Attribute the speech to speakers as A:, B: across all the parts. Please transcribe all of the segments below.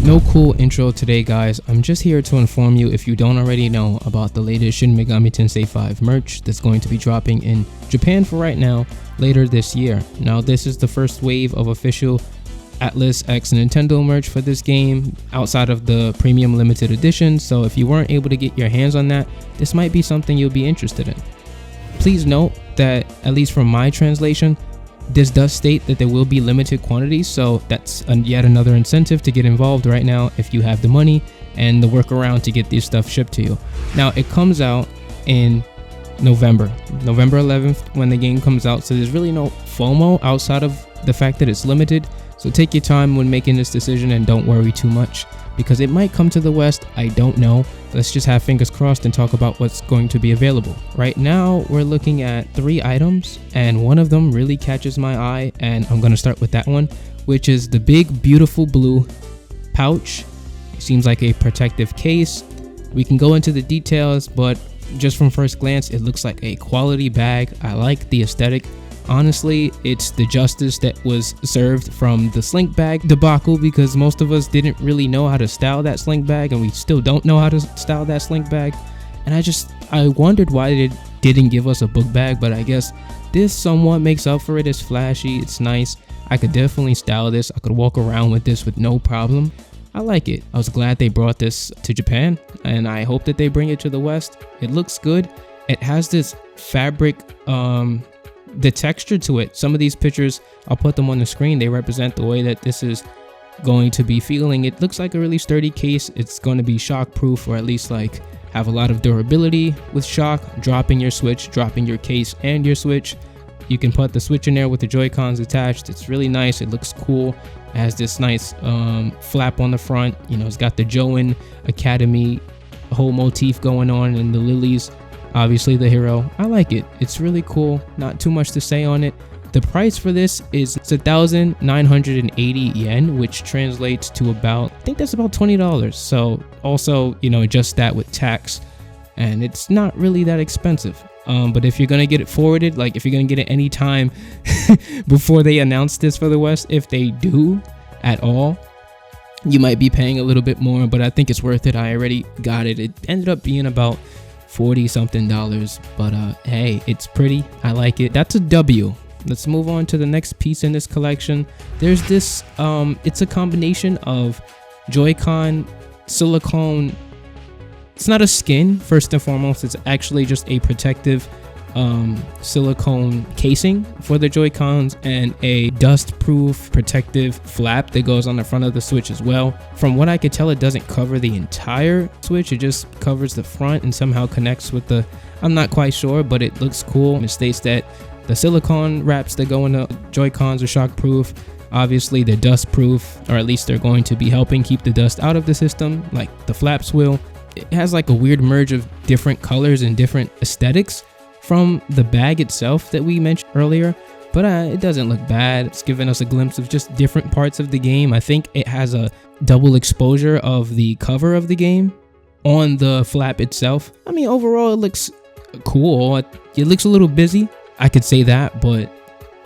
A: No cool intro today, guys. I'm just here to inform you, if you don't already know, about the latest Shin Megami Tensei 5 merch that's going to be dropping in Japan for right now later this year. Now, this is the first wave of official Atlas X Nintendo merch for this game outside of the premium limited edition, so if you weren't able to get your hands on that, this might be something you'll be interested in. Please note that, at least from my translation, this does state that there will be limited quantities, so that's yet another incentive to get involved right now if you have the money and the workaround to get this stuff shipped to you. Now, it comes out in November 11th when the game comes out, so there's really no FOMO outside of the fact that it's limited. So take your time when making this decision and don't worry too much, because it might come to the West, I don't know. Let's just have fingers crossed and talk about what's going to be available. Right now, we're looking at 3 items, and one of them really catches my eye, and I'm going to start with that one, which is the big, beautiful blue pouch. It seems like a protective case. We can go into the details, but just from first glance, it looks like a quality bag. I like the aesthetic. Honestly, it's the justice that was served from the slink bag debacle, because most of us didn't really know how to style that slink bag, and we still don't know how to style that slink bag. And I wondered why they didn't give us a book bag, but I guess this somewhat makes up for it. It's flashy, it's nice. I could definitely style this. I could walk around with this with no problem. I like it. I was glad they brought this to Japan, and I hope that they bring it to the West. It looks good. It has this fabric, the texture to it. Some of these pictures, I'll put them on the screen, they represent the way that this is going to be feeling. It looks like a really sturdy case. It's going to be shock proof, or at least like have a lot of durability with shock. Dropping your Switch, dropping your case and your Switch, you can put the Switch in there with the Joy-Cons attached. It's really nice. It looks cool. It has this nice flap on the front. You know, it's got the Join Academy whole motif going on, and the lilies, obviously the hero. I like it. It's really cool. Not too much to say on it. The price for this is 1,980 yen, which translates to about, I think that's about $20. So also, you know, adjust that with tax, and it's not really that expensive. But if you're gonna get it forwarded, like if you're gonna get it any time before they announce this for the West, if they do at all, you might be paying a little bit more, but I think it's worth it. I already got it. It ended up being about $40 something, but hey, it's pretty. I like it. That's a W. Let's move on to the next piece in this collection. There's this it's a combination of Joy-Con silicone. It's not a skin, first and foremost. It's actually just a protective silicone casing for the Joy-Cons, and a dust-proof protective flap that goes on the front of the Switch as well. From what I could tell, it doesn't cover the entire Switch. It just covers the front and somehow connects with the, I'm not quite sure, but it looks cool. It states that the silicone wraps that go in the Joy-Cons are shock-proof. Obviously, they're dust-proof, or at least they're going to be helping keep the dust out of the system, like the flaps will. It has like a weird merge of different colors and different aesthetics from the bag itself that we mentioned earlier, but it doesn't look bad. It's giving us a glimpse of just different parts of the game. I think it has a double exposure of the cover of the game on the flap itself. I mean, overall, it looks cool. It looks a little busy, I could say that, but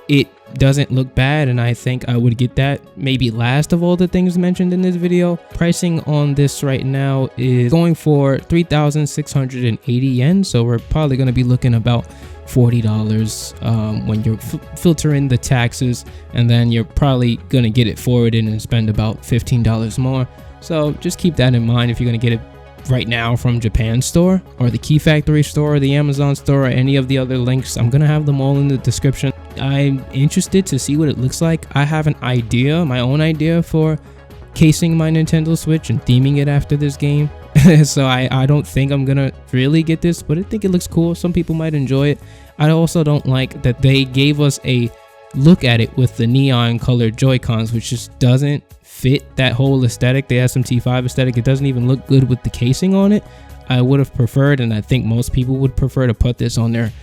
A: it doesn't look bad, and I think I would get that maybe last of all the things mentioned in this video. Pricing on this right now is going for 3,680 yen, so we're probably going to be looking about $40 when you're filtering the taxes, and then you're probably going to get it forwarded and spend about $15 more. So just keep that in mind if you're going to get it right now from Japan store, or the Key Factory store, or the Amazon store, or any of the other links. I'm gonna have them all in the description. I'm interested to see what it looks like. I have an idea, my own idea, for casing my Nintendo Switch and theming it after this game. So I don't think I'm gonna really get this, but I think it looks cool. Some people might enjoy it. I also don't like that they gave us a look at it with the neon colored Joy-Cons, which just doesn't fit that whole aesthetic, the SMT 5 aesthetic. It doesn't even look good with the casing on it. I would have preferred, and I think most people would prefer, to put this on their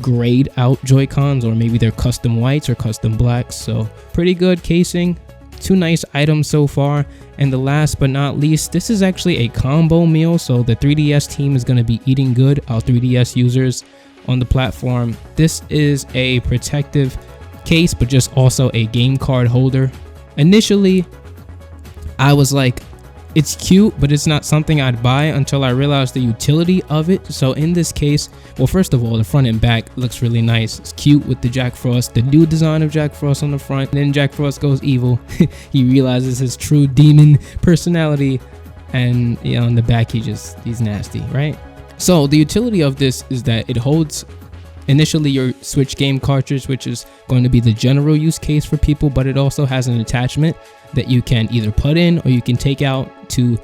A: grayed out Joy-Cons, or maybe their custom whites or custom blacks. So pretty good casing. 2 nice items so far. And the last but not least, this is actually a combo meal, so the 3DS team is going to be eating good, our 3DS users on the platform. This is a protective case, but just also a game card holder. Initially, I was like, It's cute, but it's not something I'd buy until I realized the utility of it. So in this case, well, first of all, the front and back looks really nice. It's cute with the Jack Frost, the new design of Jack Frost on the front. And then Jack Frost goes evil. He realizes his true demon personality, and you know, in the back he's nasty, right? So the utility of this is that it holds initially your Switch game cartridge, which is going to be the general use case for people, but it also has an attachment that you can either put in or you can take out to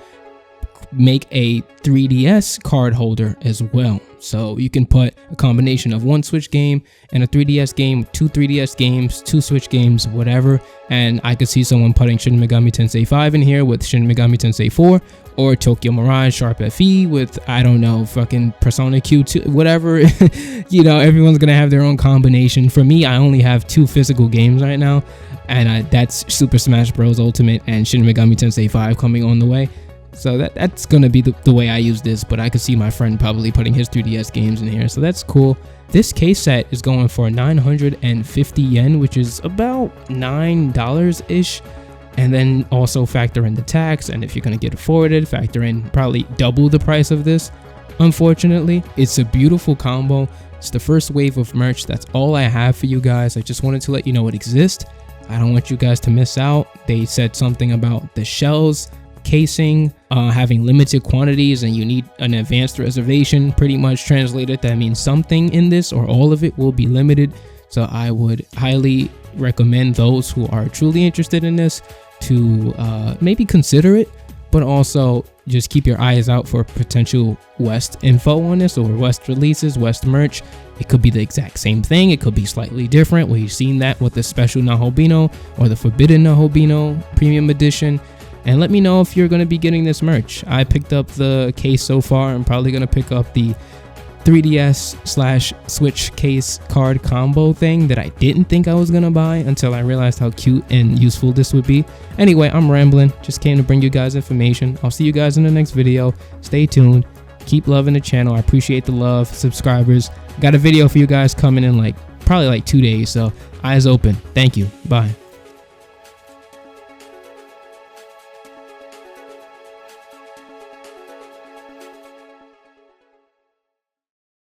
A: make a 3DS card holder as well. So you can put a combination of one Switch game and a 3DS game, two 3DS games, two Switch games, whatever. And I could see someone putting Shin Megami Tensei 5 in here with Shin Megami Tensei 4, or Tokyo Mirage Sharp FE with, I don't know, fucking Persona Q2, whatever. You know, everyone's gonna have their own combination. For me, I only have two physical games right now, and that's Super Smash Bros. Ultimate and Shin Megami Tensei 5 coming on the way. So that's gonna be the way I use this, but I could see my friend probably putting his 3DS games in here, so that's cool. This case set is going for 950 yen, which is about $9-ish. And then also factor in the tax, and if you're gonna get it forwarded, factor in probably double the price of this. Unfortunately, it's a beautiful combo. It's the first wave of merch. That's all I have for you guys. I just wanted to let you know it exists. I don't want you guys to miss out. They said something about the shells casing having limited quantities and you need an advanced reservation. Pretty much translated, that means something in this or all of it will be limited. So I would highly recommend those who are truly interested in this to maybe consider it, but also just keep your eyes out for potential West info on this, or West releases, West merch. It could be the exact same thing, it could be slightly different. We've seen that with the special Nahobino or the Forbidden Nahobino Premium Edition. And let me know if you're going to be getting this merch. I picked up the case so far. I'm probably going to pick up the 3DS/Switch case card combo thing that I didn't think I was going to buy until I realized how cute and useful this would be. Anyway, I'm rambling. Just came to bring you guys information. I'll see you guys in the next video. Stay tuned. Keep loving the channel. I appreciate the love. Subscribers. Got a video for you guys coming in probably 2 days. So eyes open. Thank you. Bye.